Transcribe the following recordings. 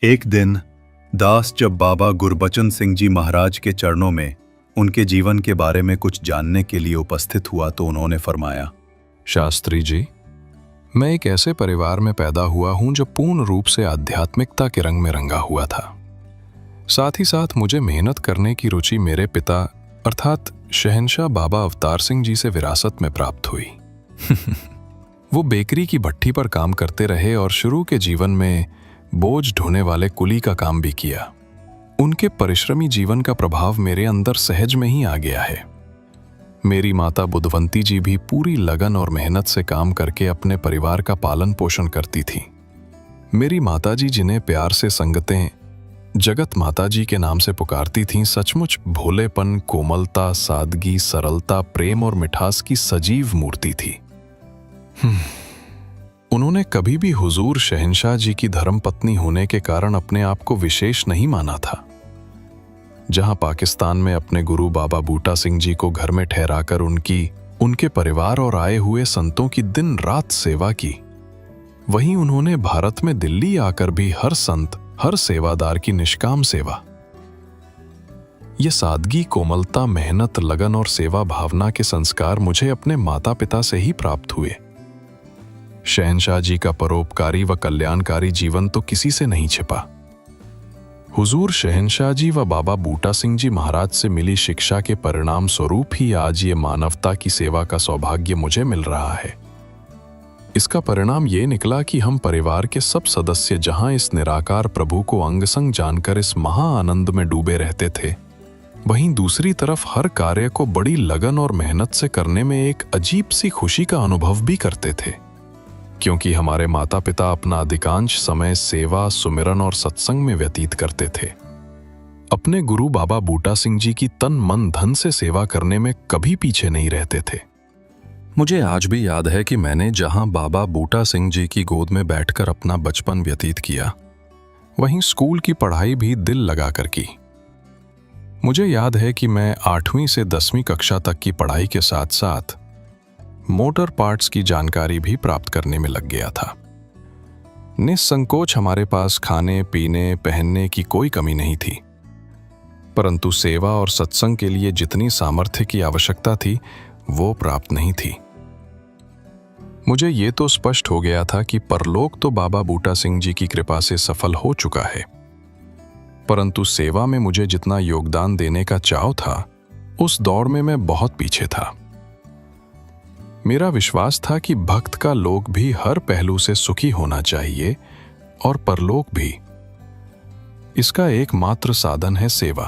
एक दिन दास जब बाबा गुरबचन सिंह जी महाराज के चरणों में उनके जीवन के बारे में कुछ जानने के लिए उपस्थित हुआ तो उन्होंने फरमाया, शास्त्री जी, मैं एक ऐसे परिवार में पैदा हुआ हूं जो पूर्ण रूप से आध्यात्मिकता के रंग में रंगा हुआ था। साथ ही साथ मुझे मेहनत करने की रुचि मेरे पिता अर्थात शहंशाह बाबा अवतार सिंह जी से विरासत में प्राप्त हुई। वो बेकरी की भट्ठी पर काम करते रहे और शुरू के जीवन में बोझ ढोने वाले कुली का काम भी किया। उनके परिश्रमी जीवन का प्रभाव मेरे अंदर सहज में ही आ गया है। मेरी माता बुद्धवंती जी भी पूरी लगन और मेहनत से काम करके अपने परिवार का पालन पोषण करती थी। मेरी माताजी, जिन्हें प्यार से संगतें जगत माताजी के नाम से पुकारती थीं, सचमुच भोलेपन, कोमलता, सादगी, सरलता, प्रेम और मिठास की सजीव मूर्ति थी। उन्होंने कभी भी हुजूर शहंशाह जी की धर्मपत्नी होने के कारण अपने आप को विशेष नहीं माना था। जहां पाकिस्तान में अपने गुरु बाबा बूटा सिंह जी को घर में ठहराकर उनके परिवार और आए हुए संतों की दिन रात सेवा की, वहीं उन्होंने भारत में दिल्ली आकर भी हर संत, हर सेवादार की निष्काम सेवा। ये सादगी, कोमलता, मेहनत, लगन और सेवा भावना के संस्कार मुझे अपने माता पिता से ही प्राप्त हुए। शहंशाह जी का परोपकारी व कल्याणकारी जीवन तो किसी से नहीं छिपा। हुजूर शहंशाह जी व बाबा बूटा सिंह जी महाराज से मिली शिक्षा के परिणाम स्वरूप ही आज ये मानवता की सेवा का सौभाग्य मुझे मिल रहा है। इसका परिणाम ये निकला कि हम परिवार के सब सदस्य जहां इस निराकार प्रभु को अंग संग जानकर इस महा आनंद में डूबे रहते थे, वहीं दूसरी तरफ हर कार्य को बड़ी लगन और मेहनत से करने में एक अजीब सी खुशी का अनुभव भी करते थे, क्योंकि हमारे माता पिता अपना अधिकांश समय सेवा, सुमिरन और सत्संग में व्यतीत करते थे। अपने गुरु बाबा बूटा सिंह जी की तन मन धन से सेवा करने में कभी पीछे नहीं रहते थे। मुझे आज भी याद है कि मैंने जहां बाबा बूटा सिंह जी की गोद में बैठकर अपना बचपन व्यतीत किया, वहीं स्कूल की पढ़ाई भी दिल लगाकर की। मुझे याद है कि मैं 8वीं से 10वीं कक्षा तक की पढ़ाई के साथ साथ मोटर पार्ट्स की जानकारी भी प्राप्त करने में लग गया था। निसंकोच हमारे पास खाने, पीने, पहनने की कोई कमी नहीं थी, परंतु सेवा और सत्संग के लिए जितनी सामर्थ्य की आवश्यकता थी वो प्राप्त नहीं थी। मुझे ये तो स्पष्ट हो गया था कि परलोक तो बाबा बूटा सिंह जी की कृपा से सफल हो चुका है, परंतु सेवा में मुझे जितना योगदान देने का चाव था, उस दौड़ में मैं बहुत पीछे था। मेरा विश्वास था कि भक्त का लोक भी हर पहलू से सुखी होना चाहिए और परलोक भी। इसका एकमात्र साधन है सेवा।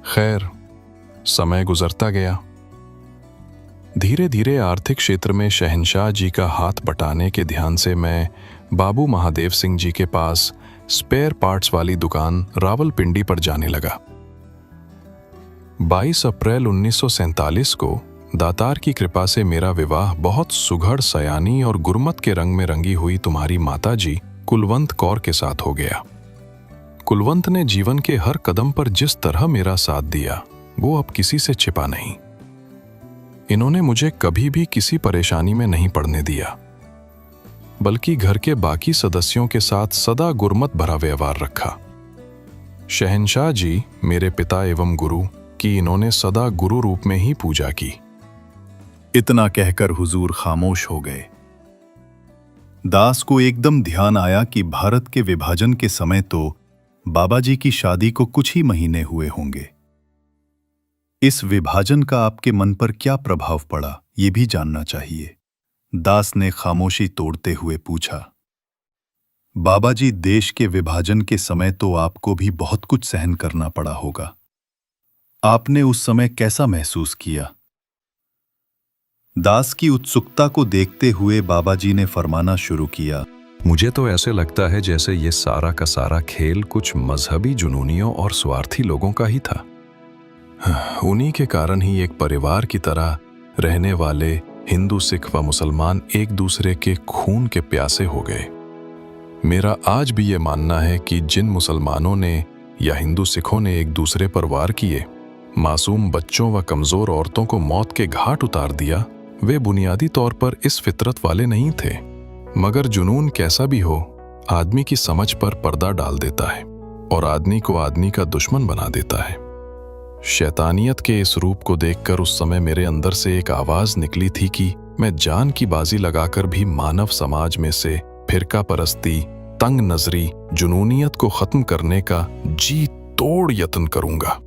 खैर, समय गुजरता गया। धीरे धीरे आर्थिक क्षेत्र में शहंशाह जी का हाथ बटाने के ध्यान से मैं बाबू महादेव सिंह जी के पास स्पेयर पार्ट्स वाली दुकान रावलपिंडी पर जाने लगा। 22 अप्रैल 1947 को दातार की कृपा से मेरा विवाह बहुत सुघड़, सयानी और गुरमत के रंग में रंगी हुई तुम्हारी माताजी कुलवंत कौर के साथ हो गया। कुलवंत ने जीवन के हर कदम पर जिस तरह मेरा साथ दिया, वो अब किसी से छिपा नहीं। इन्होंने मुझे कभी भी किसी परेशानी में नहीं पड़ने दिया, बल्कि घर के बाकी सदस्यों के साथ सदा गुरमत भरा व्यवहार रखा। शहंशाह जी, मेरे पिता एवं गुरु की इन्होंने सदा गुरु रूप में ही पूजा की। इतना कहकर हुजूर खामोश हो गए। दास को एकदम ध्यान आया कि भारत के विभाजन के समय तो बाबा जी की शादी को कुछ ही महीने हुए होंगे। इस विभाजन का आपके मन पर क्या प्रभाव पड़ा, ये भी जानना चाहिए। दास ने खामोशी तोड़ते हुए पूछा। बाबा जी, देश के विभाजन के समय तो आपको भी बहुत कुछ सहन करना पड़ा होगा। आपने उस समय कैसा महसूस किया? दास की उत्सुकता को देखते हुए बाबा जी ने फरमाना शुरू किया। मुझे तो ऐसे लगता है जैसे ये सारा का सारा खेल कुछ मजहबी जुनूनियों और स्वार्थी लोगों का ही था। उन्हीं के कारण ही एक परिवार की तरह रहने वाले हिंदू, सिख व मुसलमान एक दूसरे के खून के प्यासे हो गए। मेरा आज भी ये मानना है कि जिन मुसलमानों ने या हिंदू सिखों ने एक दूसरे पर वार किए, मासूम बच्चों व कमजोर औरतों को मौत के घाट उतार दिया, वे बुनियादी तौर पर इस फितरत वाले नहीं थे। मगर जुनून कैसा भी हो, आदमी की समझ पर पर्दा डाल देता है और आदमी को आदमी का दुश्मन बना देता है। शैतानियत के इस रूप को देखकर उस समय मेरे अंदर से एक आवाज निकली थी कि मैं जान की बाजी लगाकर भी मानव समाज में से फिरका परस्ती, तंग नजरी, जुनूनियत को खत्म करने का जी तोड़ यत्न करूंगा,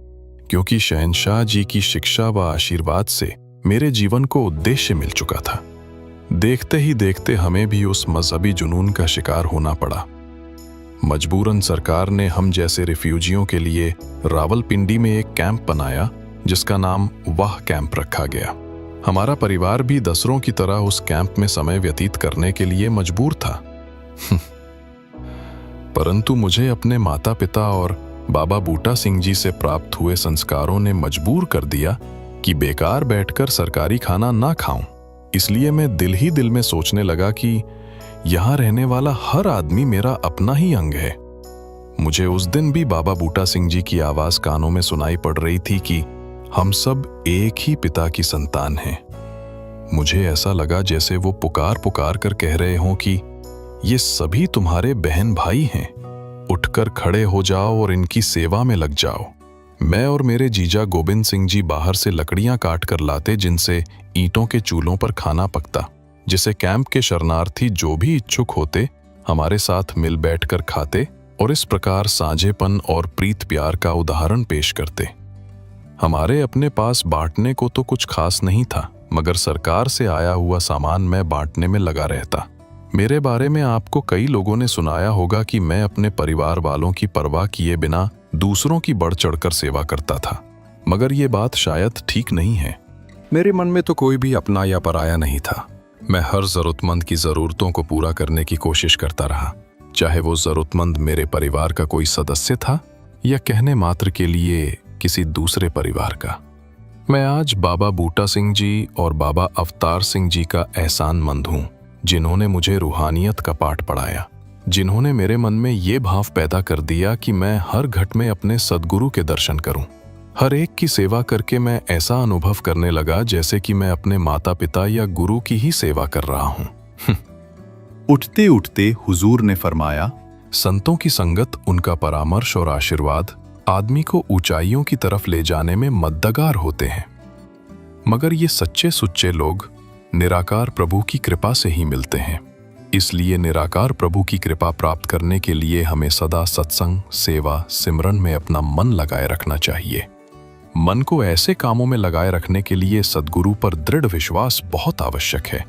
क्योंकि शहंशाह जी की शिक्षा व आशीर्वाद से मेरे जीवन को उद्देश्य मिल चुका था। देखते ही देखते हमें भी उस मजहबी जुनून का शिकार होना पड़ा। मजबूरन सरकार ने हम जैसे रिफ्यूजियों के लिए रावलपिंडी में एक कैंप बनाया जिसका नाम वाह कैंप रखा गया। हमारा परिवार भी दसरों की तरह उस कैंप में समय व्यतीत करने के लिए मजबूर था। परंतु मुझे अपने माता पिता और बाबा बूटा सिंह जी से प्राप्त हुए संस्कारों ने मजबूर कर दिया कि बेकार बैठकर सरकारी खाना ना खाऊं। इसलिए मैं दिल ही दिल में सोचने लगा कि यहां रहने वाला हर आदमी मेरा अपना ही अंग है। मुझे उस दिन भी बाबा बूटा सिंह जी की आवाज कानों में सुनाई पड़ रही थी कि हम सब एक ही पिता की संतान हैं। मुझे ऐसा लगा जैसे वो पुकार पुकार कर कह रहे हों कि ये सभी तुम्हारे बहन भाई हैं, उठकर खड़े हो जाओ और इनकी सेवा में लग जाओ। मैं और मेरे जीजा गोविंद सिंह जी बाहर से लकड़ियां काट कर लाते जिनसे ईंटों के चूल्हों पर खाना पकता, जिसे कैंप के शरणार्थी जो भी इच्छुक होते हमारे साथ मिल बैठकर खाते और इस प्रकार साझेपन और प्रीत प्यार का उदाहरण पेश करते। हमारे अपने पास बांटने को तो कुछ खास नहीं था, मगर सरकार से आया हुआ सामान मैं बांटने में लगा रहता। मेरे बारे में आपको कई लोगों ने सुनाया होगा कि मैं अपने परिवार वालों की परवाह किए बिना दूसरों की बढ़ चढ़कर सेवा करता था, मगर ये बात शायद ठीक नहीं है। मेरे मन में तो कोई भी अपना या पराया नहीं था। मैं हर जरूरतमंद की जरूरतों को पूरा करने की कोशिश करता रहा, चाहे वो जरूरतमंद मेरे परिवार का कोई सदस्य था या कहने मात्र के लिए किसी दूसरे परिवार का। मैं आज बाबा बूटा सिंह जी और बाबा अवतार सिंह जी का एहसानमंद हूँ, जिन्होंने मुझे रूहानियत का पाठ पढ़ाया, जिन्होंने मेरे मन में ये भाव पैदा कर दिया कि मैं हर घट में अपने सद्गुरु के दर्शन करूं। हर एक की सेवा करके मैं ऐसा अनुभव करने लगा जैसे कि मैं अपने माता पिता या गुरु की ही सेवा कर रहा हूं। उठते उठते हुजूर ने फरमाया, संतों की संगत, उनका परामर्श और आशीर्वाद आदमी को ऊंचाइयों की तरफ ले जाने में मददगार होते हैं, मगर ये सच्चे सुच्चे लोग निराकार प्रभु की कृपा से ही मिलते हैं। इसलिए निराकार प्रभु की कृपा प्राप्त करने के लिए हमें सदा सत्संग, सेवा, सिमरन में अपना मन लगाए रखना चाहिए। मन को ऐसे कामों में लगाए रखने के लिए सद्गुरु पर दृढ़ विश्वास बहुत आवश्यक है।